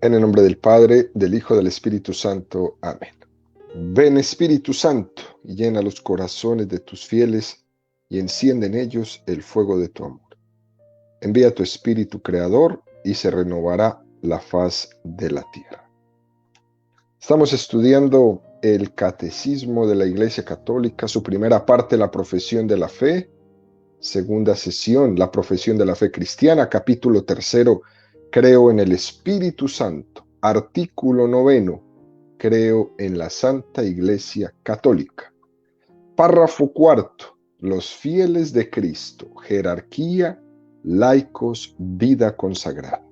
En el nombre del Padre, del Hijo, del Espíritu Santo. Amén. Ven, Espíritu Santo, y llena los corazones de tus fieles, y enciende en ellos el fuego de tu amor. Envía tu Espíritu Creador, y se renovará la faz de la tierra. Estamos estudiando el Catecismo de la Iglesia Católica, su primera parte, la profesión de la fe, segunda sesión, la profesión de la fe cristiana, capítulo 3, creo en el Espíritu Santo, artículo 9, creo en la Santa Iglesia Católica. Párrafo 4, los fieles de Cristo, jerarquía, laicos, vida consagrada.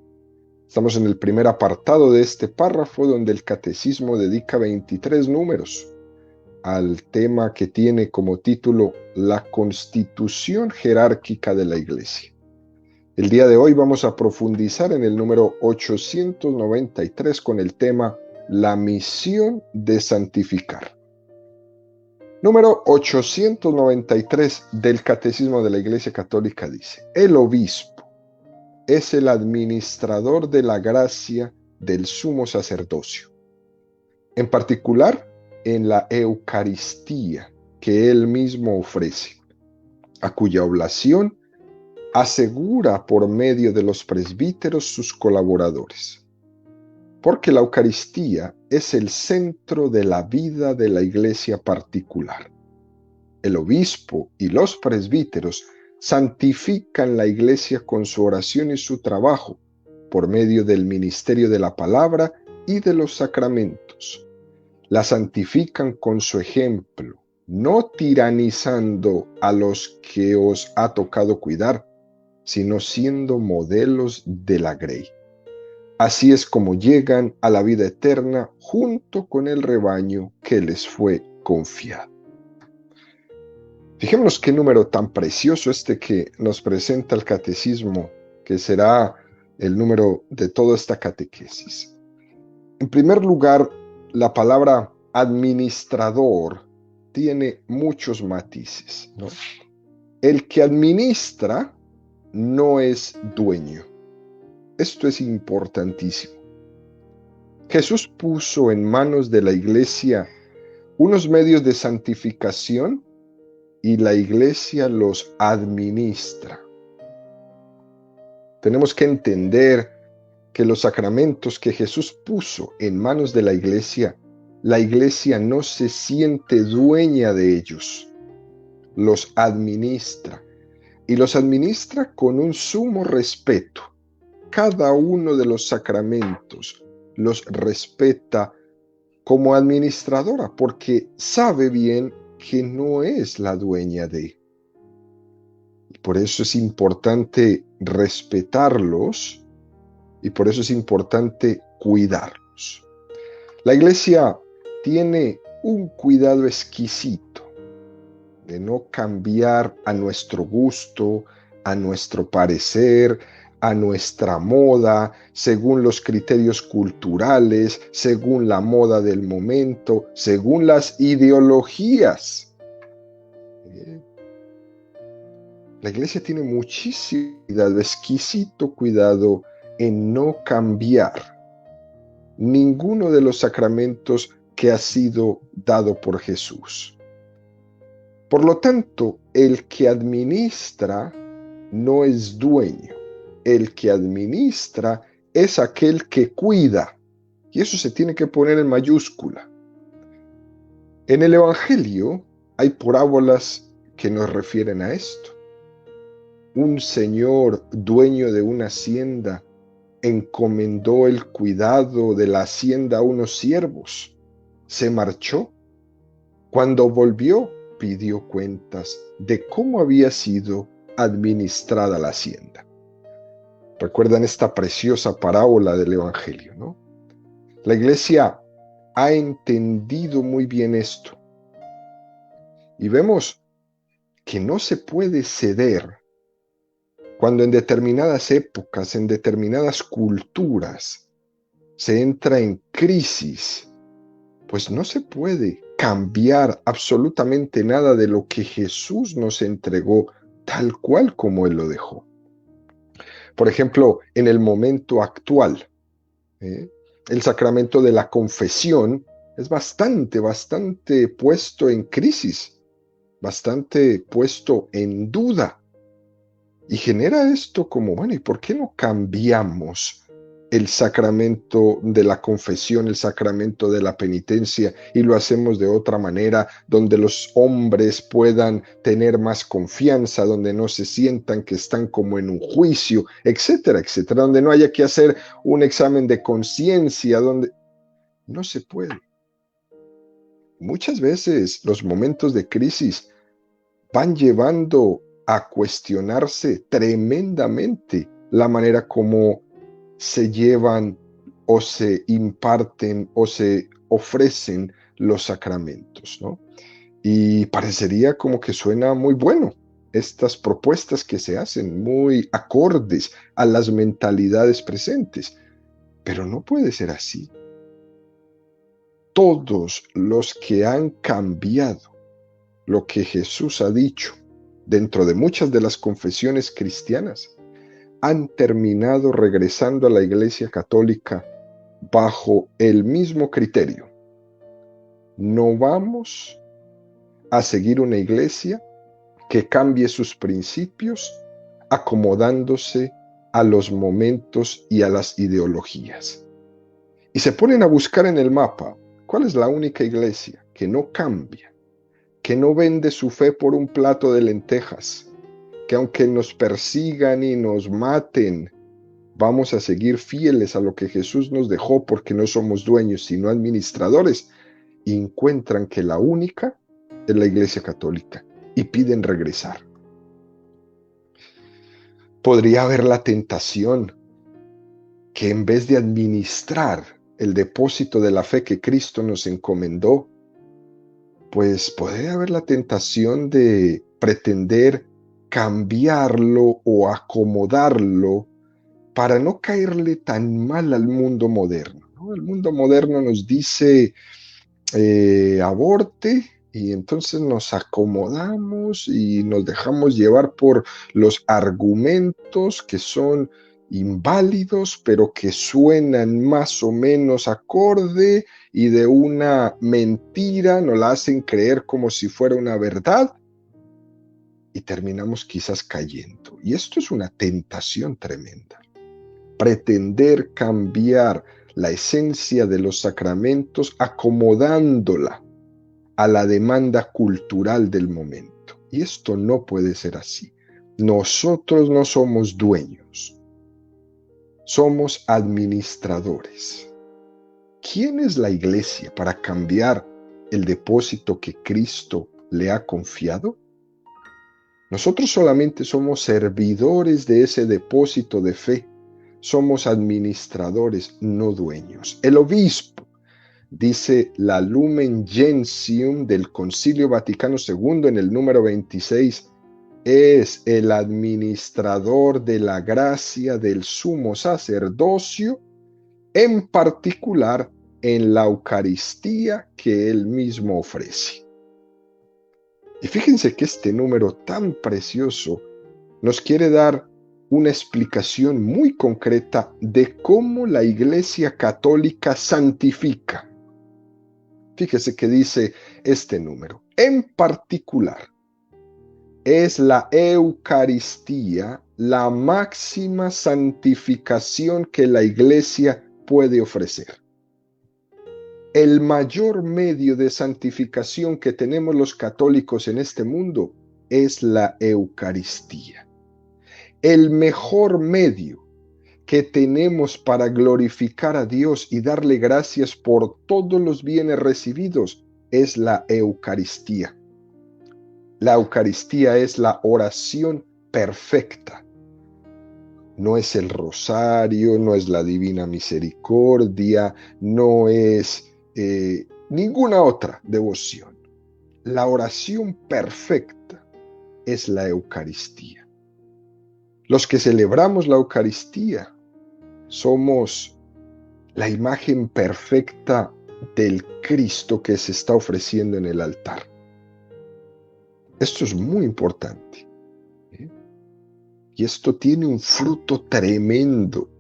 Estamos en el primer apartado de este párrafo, donde el Catecismo dedica 23 números al tema que tiene como título la constitución jerárquica de la Iglesia. El día de hoy vamos a profundizar en el número 893 con el tema la misión de santificar. Número 893 del Catecismo de la Iglesia Católica dice: el obispo es el administrador de la gracia del sumo sacerdocio, en particular en la Eucaristía que él mismo ofrece, a cuya oblación asegura por medio de los presbíteros sus colaboradores. Porque la Eucaristía es el centro de la vida de la iglesia particular. El obispo y los presbíteros santifican la iglesia con su oración y su trabajo, por medio del ministerio de la palabra y de los sacramentos. La santifican con su ejemplo, no tiranizando a los que os ha tocado cuidar, sino siendo modelos de la grey. Así es como llegan a la vida eterna junto con el rebaño que les fue confiado. Fijémonos qué número tan precioso este que nos presenta el catecismo, que será el número de toda esta catequesis. En primer lugar, la palabra administrador tiene muchos matices, ¿no? El que administra no es dueño. Esto es importantísimo. Jesús puso en manos de la iglesia unos medios de santificación y la iglesia los administra. Tenemos que entender que los sacramentos que Jesús puso en manos de la iglesia no se siente dueña de ellos, los administra, y los administra con un sumo respeto. Cada uno de los sacramentos los respeta como administradora, porque sabe bien que no es la dueña de. Y por eso es importante respetarlos, y por eso es importante cuidarlos. La iglesia tiene un cuidado exquisito de no cambiar a nuestro gusto, a nuestro parecer, a nuestra moda, según los criterios culturales, según la moda del momento, según las ideologías. La iglesia tiene muchísimo cuidado, exquisito cuidado en no cambiar ninguno de los sacramentos que ha sido dado por Jesús. Por lo tanto, el que administra no es dueño. El que administra es aquel que cuida. Y eso se tiene que poner en mayúscula. En el Evangelio hay parábolas que nos refieren a esto. Un señor dueño de una hacienda encomendó el cuidado de la hacienda a unos siervos. Se marchó. Cuando volvió, pidió cuentas de cómo había sido administrada la hacienda. ¿Recuerdan esta preciosa parábola del Evangelio, no? La iglesia ha entendido muy bien esto. Y vemos que no se puede ceder cuando en determinadas épocas, en determinadas culturas, se entra en crisis, pues no se puede cambiar absolutamente nada de lo que Jesús nos entregó tal cual como Él lo dejó. Por ejemplo, en el momento actual, El sacramento de la confesión es bastante puesto en crisis, bastante puesto en duda. Y genera esto como, bueno, ¿y por qué no cambiamos el sacramento de la confesión, el sacramento de la penitencia, y lo hacemos de otra manera, donde los hombres puedan tener más confianza, donde no se sientan que están como en un juicio, etcétera, etcétera, donde no haya que hacer un examen de conciencia, donde no se puede? Muchas veces los momentos de crisis van llevando a cuestionarse tremendamente la manera como se llevan o se imparten o se ofrecen los sacramentos, ¿no? Y parecería como que suena muy bueno estas propuestas que se hacen, muy acordes a las mentalidades presentes, pero no puede ser así. Todos los que han cambiado lo que Jesús ha dicho dentro de muchas de las confesiones cristianas han terminado regresando a la Iglesia Católica bajo el mismo criterio. No vamos a seguir una iglesia que cambie sus principios acomodándose a los momentos y a las ideologías. Y se ponen a buscar en el mapa cuál es la única iglesia que no cambia, que no vende su fe por un plato de lentejas, que aunque nos persigan y nos maten, vamos a seguir fieles a lo que Jesús nos dejó porque no somos dueños sino administradores, y encuentran que la única es la Iglesia Católica y piden regresar. Podría haber la tentación que en vez de administrar el depósito de la fe que Cristo nos encomendó, pues podría haber la tentación de pretender cambiarlo o acomodarlo para no caerle tan mal al mundo moderno, ¿no? El mundo moderno nos dice aborte, y entonces nos acomodamos y nos dejamos llevar por los argumentos que son inválidos, pero que suenan más o menos acorde, y de una mentira nos la hacen creer como si fuera una verdad, y terminamos quizás cayendo. Y esto es una tentación tremenda. Pretender cambiar la esencia de los sacramentos acomodándola a la demanda cultural del momento. Y esto no puede ser así. Nosotros no somos dueños, somos administradores. ¿Quién es la iglesia para cambiar el depósito que Cristo le ha confiado? Nosotros solamente somos servidores de ese depósito de fe. Somos administradores, no dueños. El obispo, dice la Lumen Gentium del Concilio Vaticano II en el número 26, es el administrador de la gracia del sumo sacerdocio, en particular en la Eucaristía que él mismo ofrece. Y fíjense que este número tan precioso nos quiere dar una explicación muy concreta de cómo la Iglesia Católica santifica. Fíjese que dice este número. En particular, es la Eucaristía la máxima santificación que la Iglesia puede ofrecer. El mayor medio de santificación que tenemos los católicos en este mundo es la Eucaristía. El mejor medio que tenemos para glorificar a Dios y darle gracias por todos los bienes recibidos es la Eucaristía. La Eucaristía es la oración perfecta. No es el rosario, no es la Divina Misericordia, no es ninguna otra devoción. La oración perfecta es la Eucaristía. Los que celebramos la Eucaristía somos la imagen perfecta del Cristo que se está ofreciendo en el altar. Esto es muy importante. Y esto tiene un fruto tremendo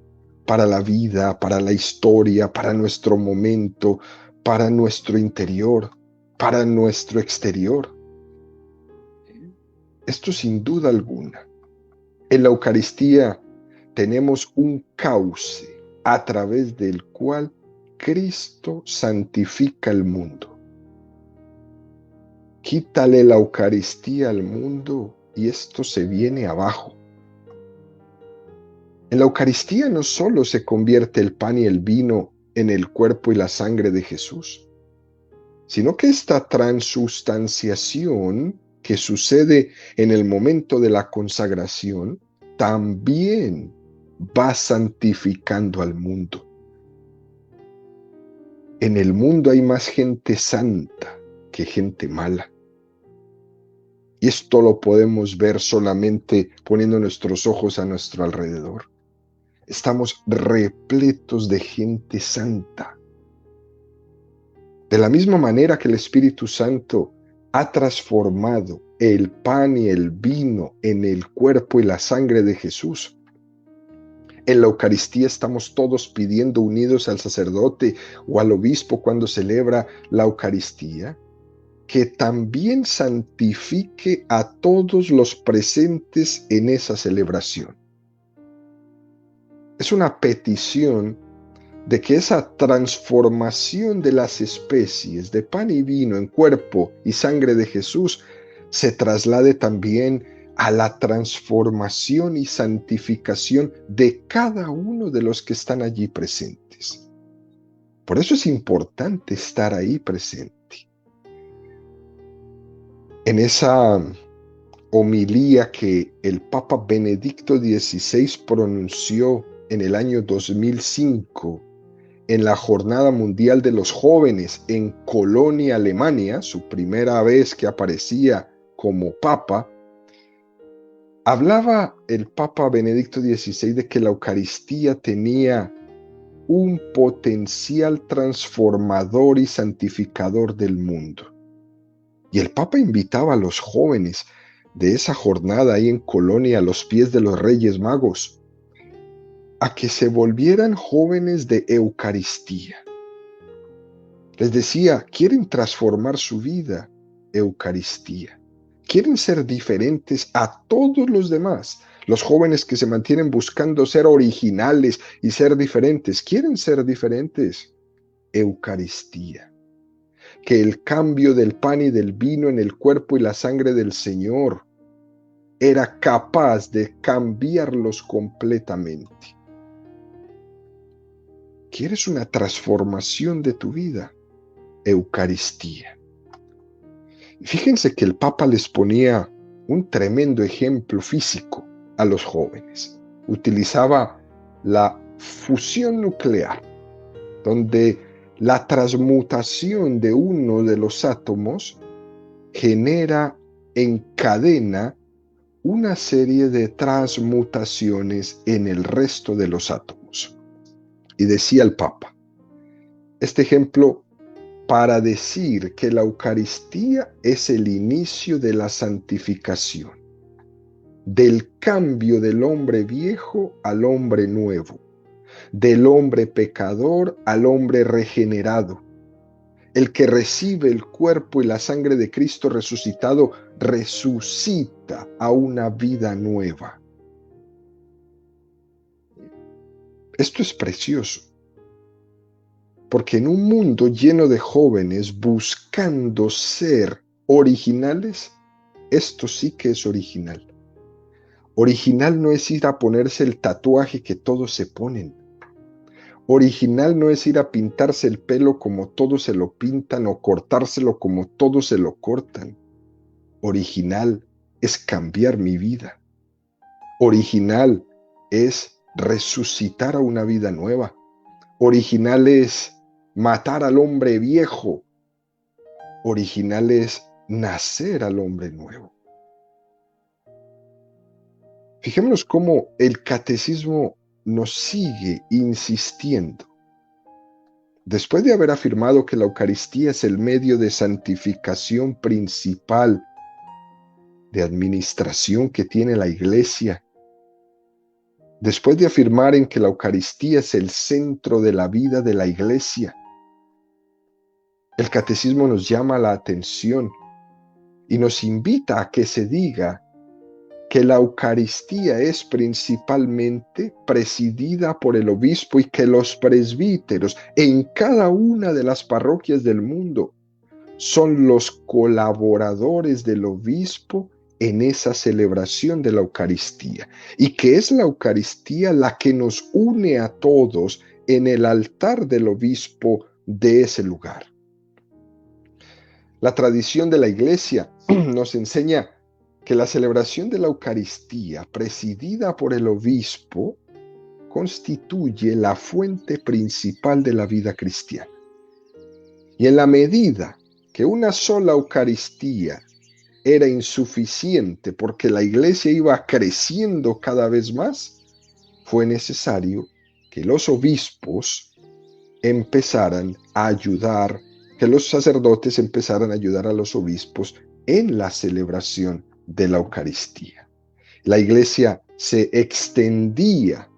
para la vida, para la historia, para nuestro momento, para nuestro interior, para nuestro exterior. Esto sin duda alguna. En la Eucaristía tenemos un cauce a través del cual Cristo santifica el mundo. Quítale la Eucaristía al mundo y esto se viene abajo. En la Eucaristía no solo se convierte el pan y el vino en el cuerpo y la sangre de Jesús, sino que esta transustanciación que sucede en el momento de la consagración también va santificando al mundo. En el mundo hay más gente santa que gente mala. Y esto lo podemos ver solamente poniendo nuestros ojos a nuestro alrededor. Estamos repletos de gente santa. De la misma manera que el Espíritu Santo ha transformado el pan y el vino en el cuerpo y la sangre de Jesús, en la Eucaristía estamos todos pidiendo, unidos al sacerdote o al obispo cuando celebra la Eucaristía, que también santifique a todos los presentes en esa celebración. Es una petición de que esa transformación de las especies de pan y vino en cuerpo y sangre de Jesús se traslade también a la transformación y santificación de cada uno de los que están allí presentes. Por eso es importante estar ahí presente. En esa homilía que el Papa Benedicto XVI pronunció en el año 2005 en la Jornada Mundial de los Jóvenes en Colonia, Alemania, su primera vez que aparecía como Papa, hablaba el Papa Benedicto XVI de que la Eucaristía tenía un potencial transformador y santificador del mundo. Y el Papa invitaba a los jóvenes de esa jornada ahí en Colonia, a los pies de los Reyes Magos, a que se volvieran jóvenes de Eucaristía. Les decía, ¿quieren transformar su vida? Eucaristía. ¿Quieren ser diferentes a todos los demás? Los jóvenes que se mantienen buscando ser originales y ser diferentes, ¿quieren ser diferentes? Eucaristía. Que el cambio del pan y del vino en el cuerpo y la sangre del Señor era capaz de cambiarlos completamente. ¿Quieres una transformación de tu vida? Eucaristía. Fíjense que el Papa les ponía un tremendo ejemplo físico a los jóvenes. Utilizaba la fusión nuclear, donde la transmutación de uno de los átomos genera en cadena una serie de transmutaciones en el resto de los átomos. Y decía el Papa, este ejemplo para decir que la Eucaristía es el inicio de la santificación, del cambio del hombre viejo al hombre nuevo, del hombre pecador al hombre regenerado. El que recibe el cuerpo y la sangre de Cristo resucitado resucita a una vida nueva. Esto es precioso, porque en un mundo lleno de jóvenes buscando ser originales, esto sí que es original. Original no es ir a ponerse el tatuaje que todos se ponen. Original no es ir a pintarse el pelo como todos se lo pintan o cortárselo como todos se lo cortan. Original es cambiar mi vida. Original es resucitar a una vida nueva. Original es matar al hombre viejo. Original es nacer al hombre nuevo. Fijémonos cómo el catecismo nos sigue insistiendo. Después de haber afirmado que la Eucaristía es el medio de santificación principal, de administración que tiene la Iglesia, después de afirmar en que la Eucaristía es el centro de la vida de la Iglesia, el Catecismo nos llama la atención y nos invita a que se diga que la Eucaristía es principalmente presidida por el obispo y que los presbíteros en cada una de las parroquias del mundo son los colaboradores del obispo en esa celebración de la Eucaristía, y que es la Eucaristía la que nos une a todos en el altar del obispo de ese lugar. La tradición de la Iglesia nos enseña que la celebración de la Eucaristía, presidida por el obispo, constituye la fuente principal de la vida cristiana. Y en la medida que una sola Eucaristía era insuficiente porque la Iglesia iba creciendo cada vez más, fue necesario que los obispos empezaran a ayudar, que los sacerdotes empezaran a ayudar a los obispos en la celebración de la Eucaristía. La Iglesia se extendía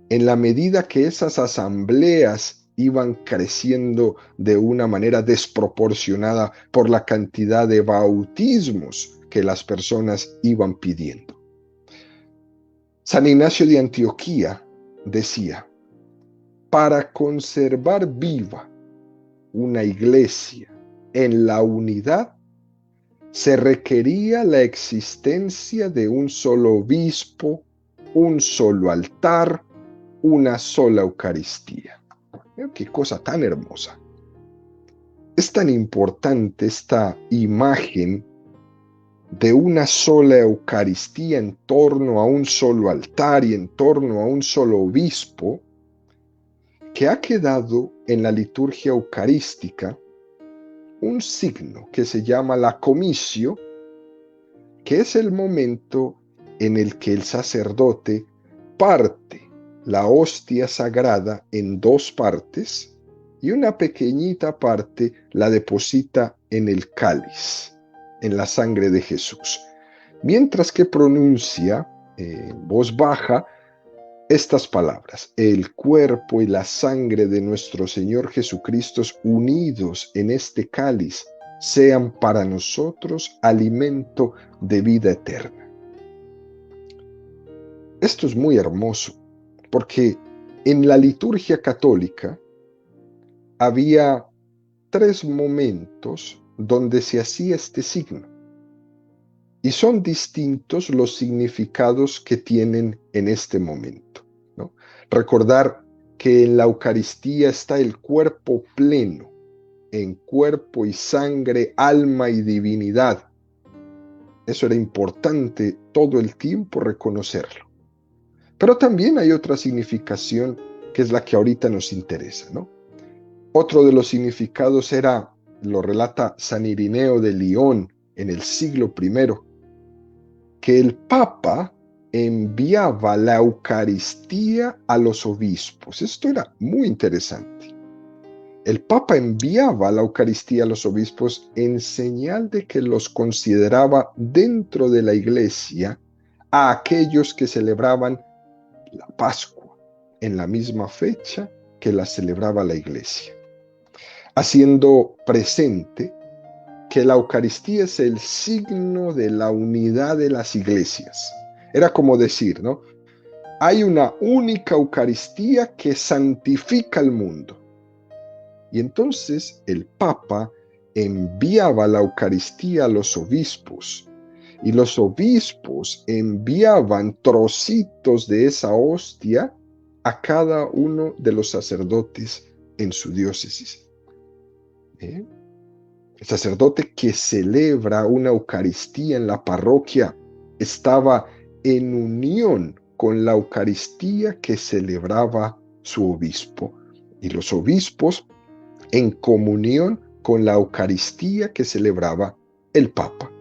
en la medida que esas asambleas iban creciendo de una manera desproporcionada por la cantidad de bautismos que las personas iban pidiendo. San Ignacio de Antioquía decía: para conservar viva una iglesia en la unidad, se requería la existencia de un solo obispo, un solo altar, una sola Eucaristía. ¡Qué cosa tan hermosa! Es tan importante esta imagen de una sola Eucaristía en torno a un solo altar y en torno a un solo obispo, que ha quedado en la liturgia eucarística un signo que se llama la comicio, que es el momento en el que el sacerdote parte la hostia sagrada en dos partes y una pequeñita parte la deposita en el cáliz, en la sangre de Jesús, mientras que pronuncia en voz baja estas palabras: el cuerpo y la sangre de nuestro Señor Jesucristo unidos en este cáliz sean para nosotros alimento de vida eterna. Esto es muy hermoso, porque en la liturgia católica había 3 momentos donde se hacía este signo, y son distintos los significados que tienen en este momento, ¿no? Recordar que en la Eucaristía está el cuerpo pleno, en cuerpo y sangre, alma y divinidad. Eso era importante todo el tiempo reconocerlo. Pero también hay otra significación que es la que ahorita nos interesa, ¿no? Otro de los significados era, lo relata San Irineo de Lyon en el siglo I, que el Papa enviaba la Eucaristía a los obispos. Esto era muy interesante. El Papa enviaba la Eucaristía a los obispos en señal de que los consideraba dentro de la Iglesia a aquellos que celebraban la Pascua en la misma fecha que la celebraba la Iglesia, haciendo presente que la Eucaristía es el signo de la unidad de las iglesias. Era como decir, ¿no? Hay una única Eucaristía que santifica al mundo. Y entonces el Papa enviaba la Eucaristía a los obispos, y los obispos enviaban trocitos de esa hostia a cada uno de los sacerdotes en su diócesis. El sacerdote que celebra una Eucaristía en la parroquia estaba en unión con la Eucaristía que celebraba su obispo, y los obispos en comunión con la Eucaristía que celebraba el Papa.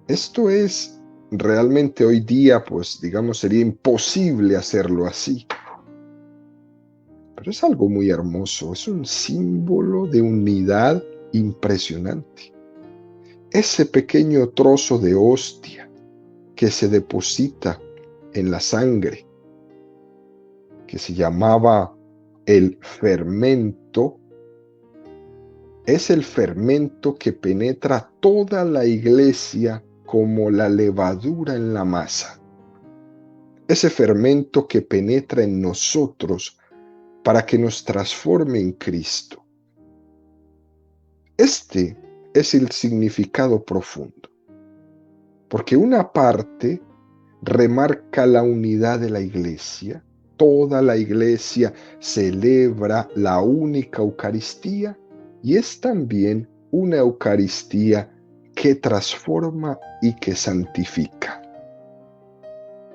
Esto es realmente hoy día, pues digamos, sería imposible hacerlo así. Pero es algo muy hermoso, es un símbolo de unidad impresionante. Ese pequeño trozo de hostia que se deposita en la sangre, que se llamaba el fermento, es el fermento que penetra toda la iglesia como la levadura en la masa. Ese fermento que penetra en nosotros para que nos transforme en Cristo. Este es el significado profundo, porque una parte remarca la unidad de la iglesia. Toda la iglesia celebra la única Eucaristía y es también una Eucaristía que transforma y que santifica.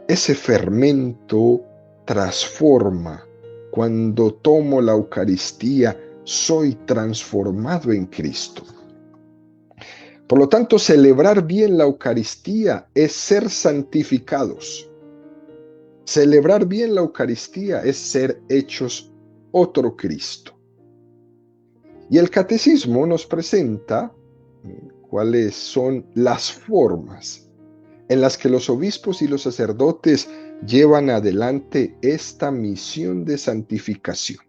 Ese fermento transforma. Cuando tomo la Eucaristía, soy transformado en Cristo. Por lo tanto, celebrar bien la Eucaristía es ser santificados. Celebrar bien la Eucaristía es ser hechos otro Cristo. Y el Catecismo nos presenta cuáles son las formas en las que los obispos y los sacerdotes llevan adelante esta misión de santificación.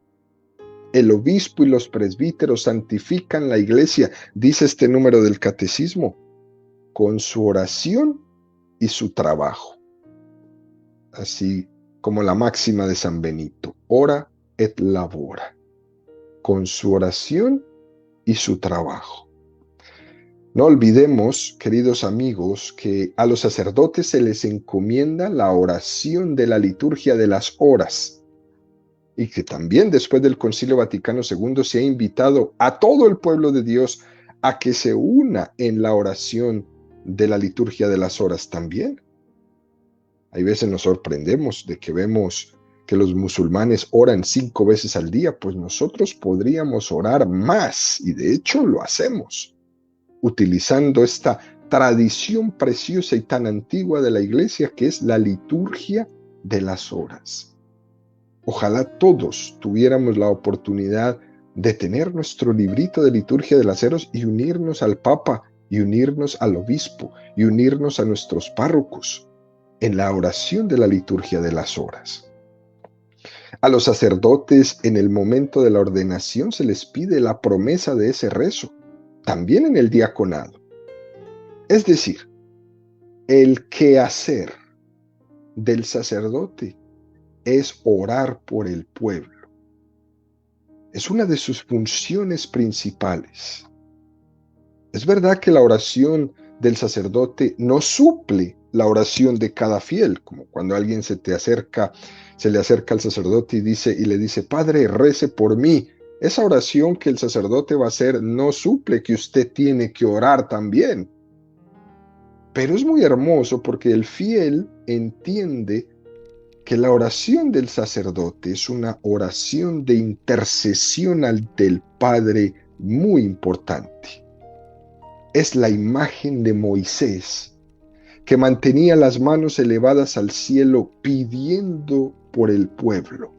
El obispo y los presbíteros santifican la iglesia, dice este número del Catecismo, con su oración y su trabajo. Así como la máxima de San Benito, ora et labora, con su oración y su trabajo. No olvidemos, queridos amigos, que a los sacerdotes se les encomienda la oración de la liturgia de las horas y que también después del Concilio Vaticano II se ha invitado a todo el pueblo de Dios a que se una en la oración de la liturgia de las horas también. Hay veces nos sorprendemos de que vemos que los musulmanes oran 5 veces al día, pues nosotros podríamos orar más y de hecho lo hacemos, utilizando esta tradición preciosa y tan antigua de la iglesia que es la liturgia de las horas. Ojalá todos tuviéramos la oportunidad de tener nuestro librito de liturgia de las horas y unirnos al Papa, y unirnos al obispo, y unirnos a nuestros párrocos en la oración de la liturgia de las horas. A los sacerdotes en el momento de la ordenación se les pide la promesa de ese rezo, también en el diaconado. Es decir, el quehacer del sacerdote es orar por el pueblo. Es una de sus funciones principales. Es verdad que la oración del sacerdote no suple la oración de cada fiel, como cuando alguien se le acerca al sacerdote y le dice, Padre, rece por mí. Esa oración que el sacerdote va a hacer no suple que usted tiene que orar también. Pero es muy hermoso porque el fiel entiende que la oración del sacerdote es una oración de intercesión ante el Padre muy importante. Es la imagen de Moisés, que mantenía las manos elevadas al cielo pidiendo por el pueblo.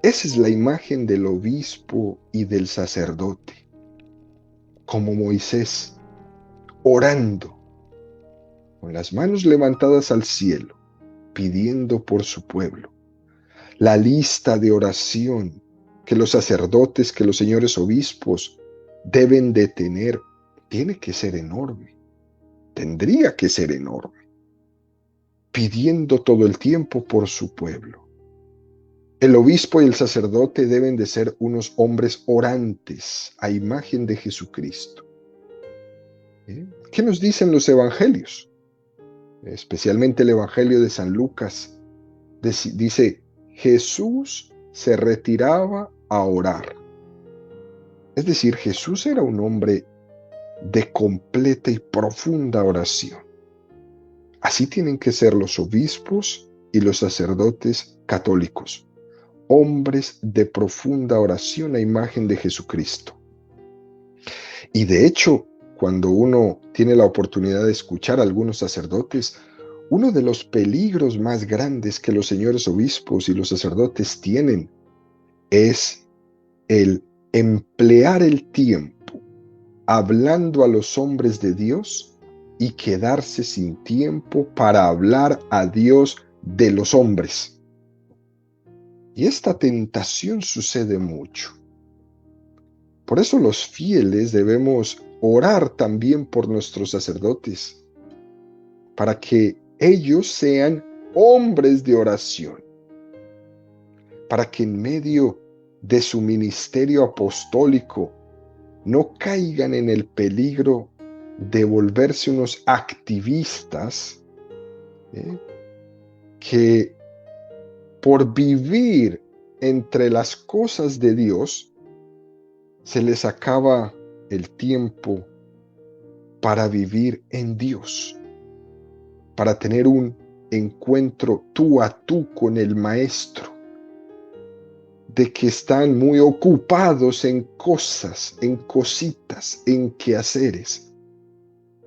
Esa es la imagen del obispo y del sacerdote, como Moisés, orando, con las manos levantadas al cielo, pidiendo por su pueblo. La lista de oración que los sacerdotes, que los señores obispos deben de tener, tiene que ser enorme. Tendría que ser enorme. Pidiendo todo el tiempo por su pueblo. El obispo y el sacerdote deben de ser unos hombres orantes a imagen de Jesucristo. ¿Qué nos dicen los evangelios? Especialmente el evangelio de San Lucas. Dice, Jesús se retiraba a orar. Es decir, Jesús era un hombre de completa y profunda oración. Así tienen que ser los obispos y los sacerdotes católicos, hombres de profunda oración a imagen de Jesucristo. Y de hecho, cuando uno tiene la oportunidad de escuchar a algunos sacerdotes, uno de los peligros más grandes que los señores obispos y los sacerdotes tienen es el emplear el tiempo hablando a los hombres de Dios y quedarse sin tiempo para hablar a Dios de los hombres. Y esta tentación sucede mucho. Por eso los fieles debemos orar también por nuestros sacerdotes, para que ellos sean hombres de oración, para que en medio de su ministerio apostólico no caigan en el peligro de volverse unos activistas que por vivir entre las cosas de Dios se les acaba el tiempo para vivir en Dios, para tener un encuentro tú a tú con el Maestro, de que están muy ocupados en cosas, en cositas, en quehaceres,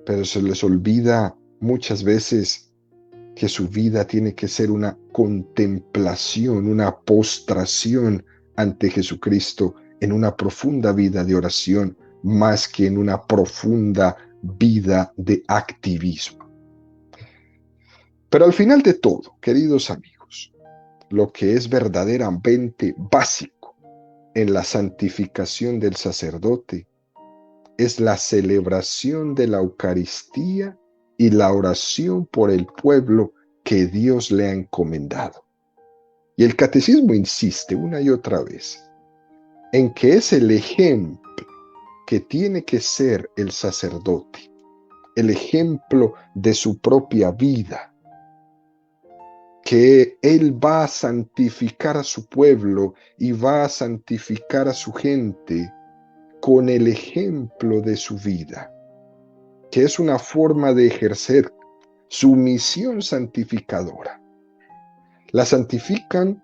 pero se les olvida muchas veces que su vida tiene que ser una contemplación, una postración ante Jesucristo en una profunda vida de oración, más que en una profunda vida de activismo. Pero al final de todo, queridos amigos, lo que es verdaderamente básico en la santificación del sacerdote es la celebración de la Eucaristía y la oración por el pueblo que Dios le ha encomendado. Y el catecismo insiste una y otra vez en que es el ejemplo que tiene que ser el sacerdote, el ejemplo de su propia vida, que él va a santificar a su pueblo y va a santificar a su gente con el ejemplo de su vida, que es una forma de ejercer su misión santificadora. La santifican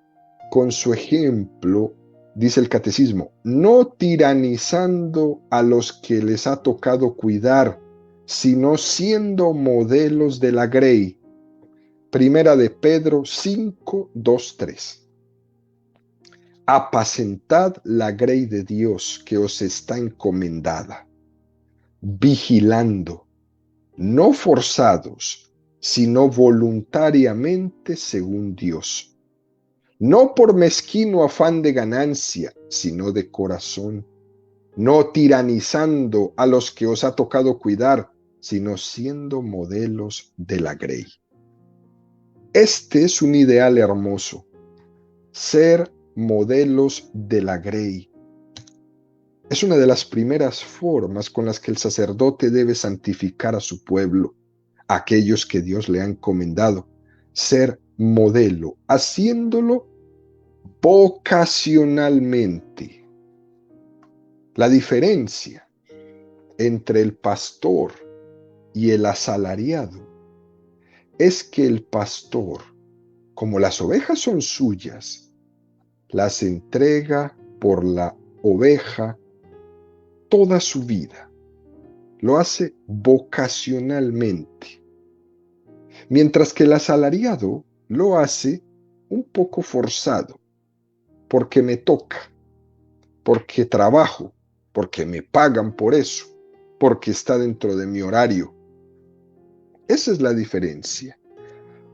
con su ejemplo, dice el catecismo, no tiranizando a los que les ha tocado cuidar, sino siendo modelos de la grey. Primera de Pedro 5, 2, 3. Apacentad la grey de Dios que os está encomendada, vigilando, no forzados, sino voluntariamente según Dios, no por mezquino afán de ganancia, sino de corazón, no tiranizando a los que os ha tocado cuidar, sino siendo modelos de la grey. Este es un ideal hermoso, ser modelos de la grey. Es una de las primeras formas con las que el sacerdote debe santificar a su pueblo, a aquellos que Dios le ha encomendado, ser modelo, haciéndolo vocacionalmente. La diferencia entre el pastor y el asalariado es que el pastor, como las ovejas son suyas, las entrega por la oveja toda su vida. Lo hace vocacionalmente. Mientras que el asalariado lo hace un poco forzado, porque me toca, porque trabajo, porque me pagan por eso, porque está dentro de mi horario. Esa es la diferencia.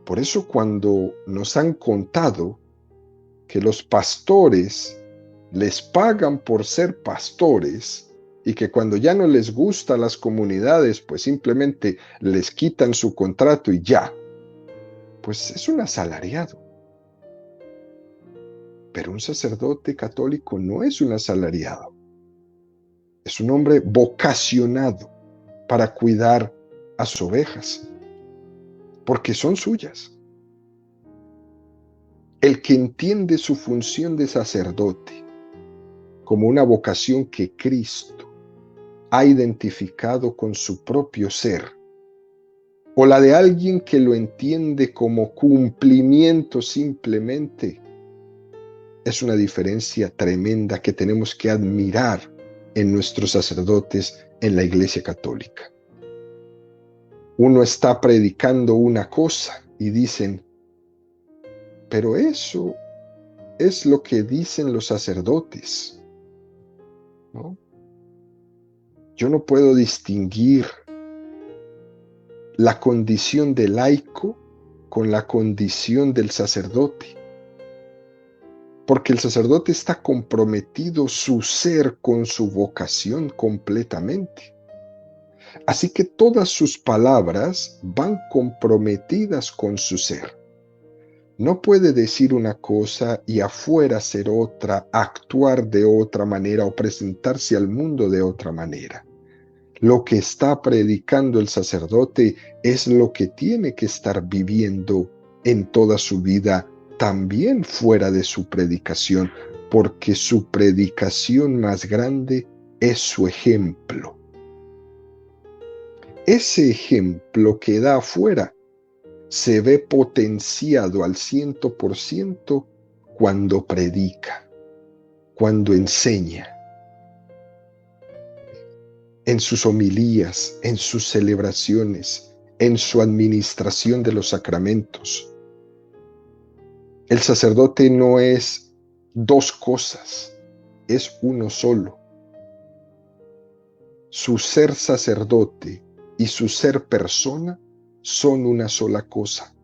Por eso cuando nos han contado que los pastores les pagan por ser pastores y que cuando ya no les gusta a las comunidades, pues simplemente les quitan su contrato y ya, pues es un asalariado. Pero un sacerdote católico no es un asalariado. Es un hombre vocacionado para cuidar a sus ovejas, porque son suyas. El que entiende su función de sacerdote como una vocación que Cristo ha identificado con su propio ser, o la de alguien que lo entiende como cumplimiento simplemente, es una diferencia tremenda que tenemos que admirar en nuestros sacerdotes en la Iglesia Católica. Uno está predicando una cosa y dicen, pero eso es lo que dicen los sacerdotes, ¿no? Yo no puedo distinguir la condición del laico con la condición del sacerdote. Porque el sacerdote está comprometido su ser con su vocación completamente. Así que todas sus palabras van comprometidas con su ser. No puede decir una cosa y afuera ser otra, actuar de otra manera o presentarse al mundo de otra manera. Lo que está predicando el sacerdote es lo que tiene que estar viviendo en toda su vida, también fuera de su predicación, porque su predicación más grande es su ejemplo. Ese ejemplo que da afuera se ve potenciado al 100% cuando predica, cuando enseña, en sus homilías, en sus celebraciones, en su administración de los sacramentos. El sacerdote no es dos cosas, es uno solo. Su ser sacerdote y su ser persona son una sola cosa.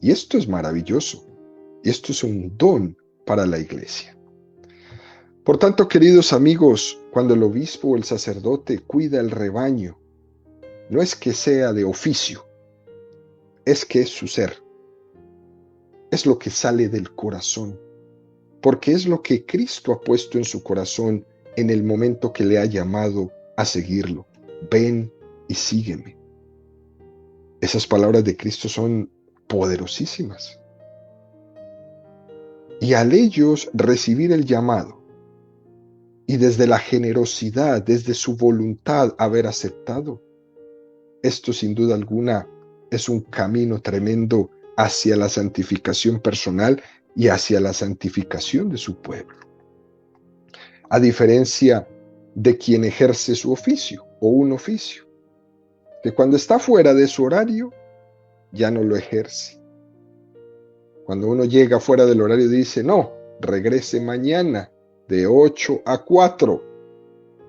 Y esto es maravilloso. Y esto es un don para la iglesia. Por tanto, queridos amigos, cuando el obispo o el sacerdote cuida el rebaño, no es que sea de oficio, es que es su ser. Es lo que sale del corazón, porque es lo que Cristo ha puesto en su corazón en el momento que le ha llamado a seguirlo. Ven y sígueme. Esas palabras de Cristo son poderosísimas. Y al ellos recibir el llamado, y desde la generosidad, desde su voluntad haber aceptado, esto sin duda alguna es un camino tremendo hacia la santificación personal y hacia la santificación de su pueblo. A diferencia de quien ejerce su oficio o un oficio, que cuando está fuera de su horario, ya no lo ejerce. Cuando uno llega fuera del horario dice, no, regrese mañana de 8 a 4,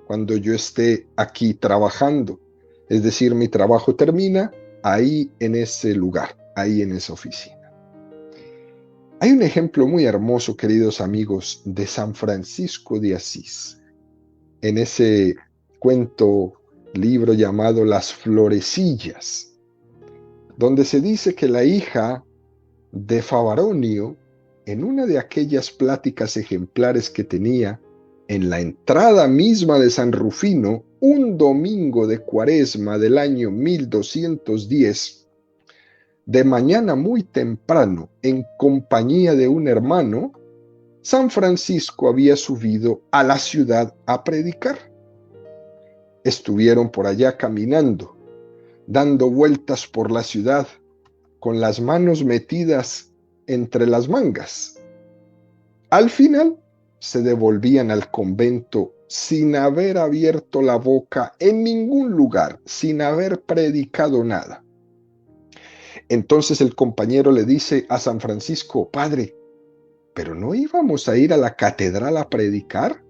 cuando yo esté aquí trabajando. Es decir, mi trabajo termina ahí en ese lugar, ahí en esa oficina. Hay un ejemplo muy hermoso, queridos amigos, de San Francisco de Asís. En ese libro llamado Las Florecillas, donde se dice que la hija de Favaronio, en una de aquellas pláticas ejemplares que tenía en la entrada misma de San Rufino, un domingo de Cuaresma del año 1210, de mañana muy temprano, en compañía de un hermano, San Francisco había subido a la ciudad a predicar. Estuvieron por allá caminando, dando vueltas por la ciudad, con las manos metidas entre las mangas. Al final, se devolvían al convento sin haber abierto la boca en ningún lugar, sin haber predicado nada. Entonces el compañero le dice a San Francisco, padre, ¿pero no íbamos a ir a la catedral a predicar?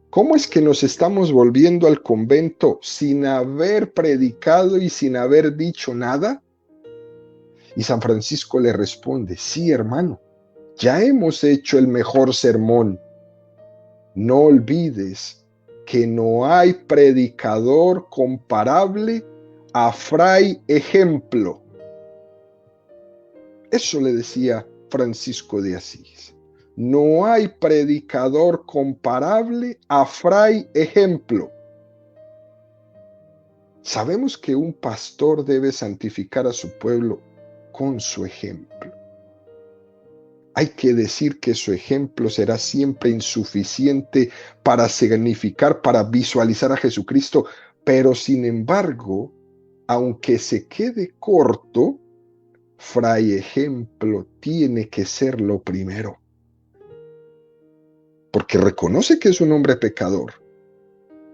¿Cómo es que nos estamos volviendo al convento sin haber predicado y sin haber dicho nada? Y San Francisco le responde, sí, hermano, ya hemos hecho el mejor sermón. No olvides que no hay predicador comparable a Fray Ejemplo. Eso le decía Francisco de Asís. No hay predicador comparable a Fray Ejemplo. Sabemos que un pastor debe santificar a su pueblo con su ejemplo. Hay que decir que su ejemplo será siempre insuficiente para significar, para visualizar a Jesucristo, pero sin embargo, aunque se quede corto, Fray Ejemplo tiene que ser lo primero. Porque reconoce que es un hombre pecador,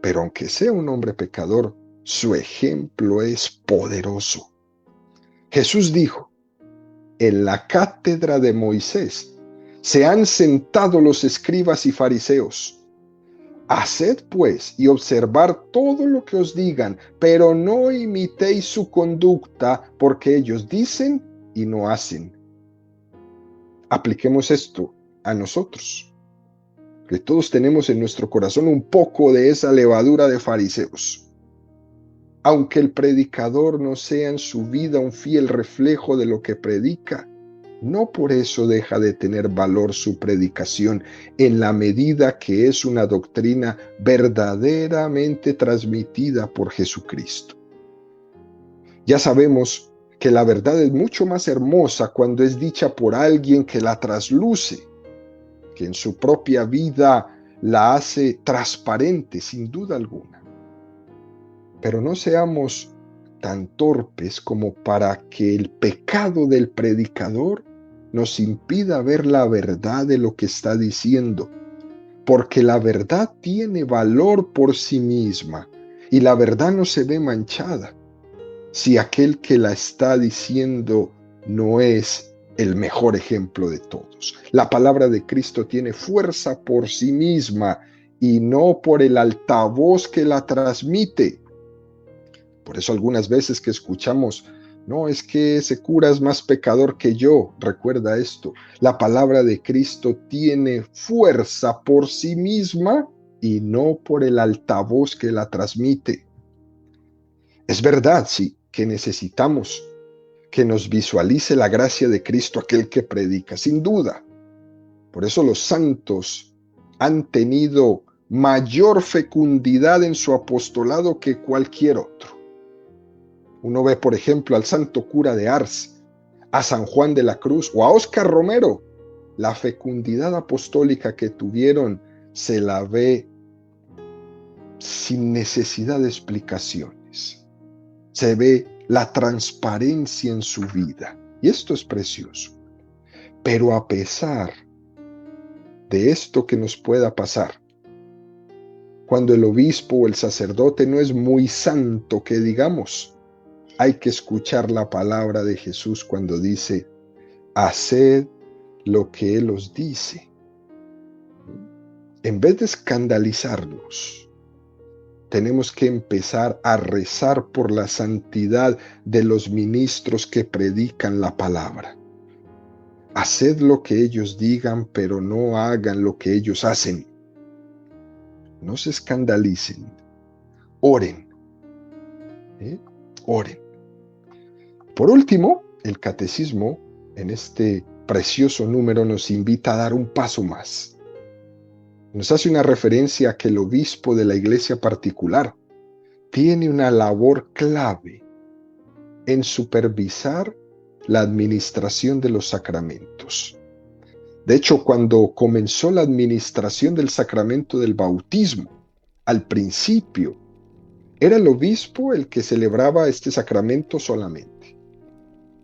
pero aunque sea un hombre pecador, su ejemplo es poderoso. Jesús dijo, en la cátedra de Moisés se han sentado los escribas y fariseos. Haced pues y observar todo lo que os digan, pero no imitéis su conducta, porque ellos dicen y no hacen. Apliquemos esto a nosotros, que todos tenemos en nuestro corazón un poco de esa levadura de fariseos. Aunque el predicador no sea en su vida un fiel reflejo de lo que predica, no por eso deja de tener valor su predicación en la medida que es una doctrina verdaderamente transmitida por Jesucristo. Ya sabemos que la verdad es mucho más hermosa cuando es dicha por alguien que la trasluce, que en su propia vida la hace transparente, sin duda alguna. Pero no seamos tan torpes como para que el pecado del predicador nos impida ver la verdad de lo que está diciendo, porque la verdad tiene valor por sí misma y la verdad no se ve manchada si aquel que la está diciendo no es el mejor ejemplo de todos. La palabra de Cristo tiene fuerza por sí misma y no por el altavoz que la transmite. Por eso algunas veces que escuchamos, no, es que ese cura es más pecador que yo. Recuerda esto, la palabra de Cristo tiene fuerza por sí misma y no por el altavoz que la transmite. Es verdad, sí, que necesitamos que nos visualice la gracia de Cristo aquel que predica, sin duda. Por eso los santos han tenido mayor fecundidad en su apostolado que cualquier otro. Uno ve, por ejemplo, al santo cura de Ars, a San Juan de la Cruz o a Óscar Romero. La fecundidad apostólica que tuvieron se la ve sin necesidad de explicaciones. Se ve la transparencia en su vida. Y esto es precioso. Pero a pesar de esto que nos pueda pasar, cuando el obispo o el sacerdote no es muy santo, que digamos, hay que escuchar la palabra de Jesús cuando dice, haced lo que Él os dice. En vez de escandalizarnos, tenemos que empezar a rezar por la santidad de los ministros que predican la palabra. Haced lo que ellos digan, pero no hagan lo que ellos hacen. No se escandalicen. Oren. Oren. Por último, el catecismo, en este precioso número, nos invita a dar un paso más. Nos hace una referencia a que el obispo de la iglesia particular tiene una labor clave en supervisar la administración de los sacramentos. De hecho, cuando comenzó la administración del sacramento del bautismo, al principio, era el obispo el que celebraba este sacramento solamente.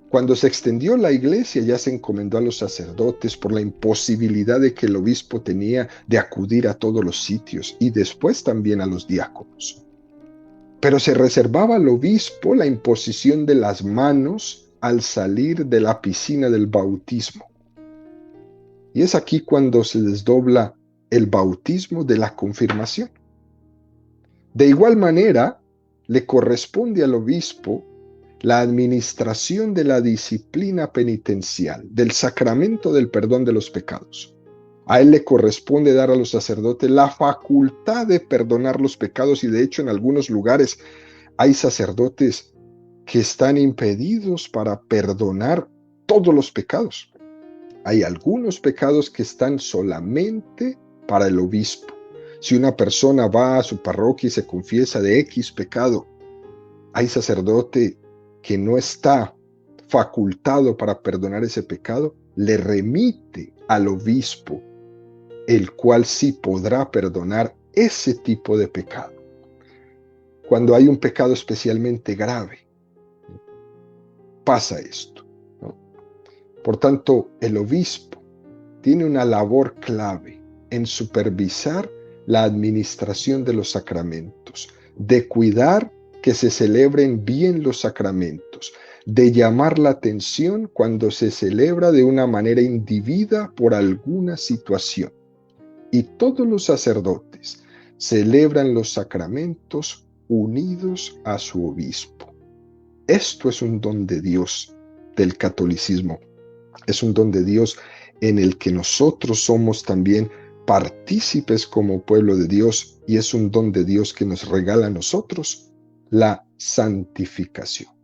Cuando se extendió la iglesia, ya se encomendó a los sacerdotes por la imposibilidad de que el obispo tenía de acudir a todos los sitios y después también a los diáconos. Pero se reservaba al obispo la imposición de las manos al salir de la piscina del bautismo. Y es aquí cuando se desdobla el bautismo de la confirmación. De igual manera, le corresponde al obispo la administración de la disciplina penitencial, del sacramento del perdón de los pecados. A él le corresponde dar a los sacerdotes la facultad de perdonar los pecados y de hecho en algunos lugares hay sacerdotes que están impedidos para perdonar todos los pecados. Hay algunos pecados que están solamente para el obispo. Si una persona va a su parroquia y se confiesa de X pecado, hay sacerdote que no está facultado para perdonar ese pecado, le remite al obispo, el cual sí podrá perdonar ese tipo de pecado. Cuando hay un pecado especialmente grave, pasa esto, ¿no? Por tanto, el obispo tiene una labor clave en supervisar la administración de los sacramentos, de cuidar que se celebren bien los sacramentos, de llamar la atención cuando se celebra de una manera indebida por alguna situación. Y todos los sacerdotes celebran los sacramentos unidos a su obispo. Esto es un don de Dios del catolicismo. Es un don de Dios en el que nosotros somos también partícipes como pueblo de Dios, y es un don de Dios que nos regala a nosotros la santificación.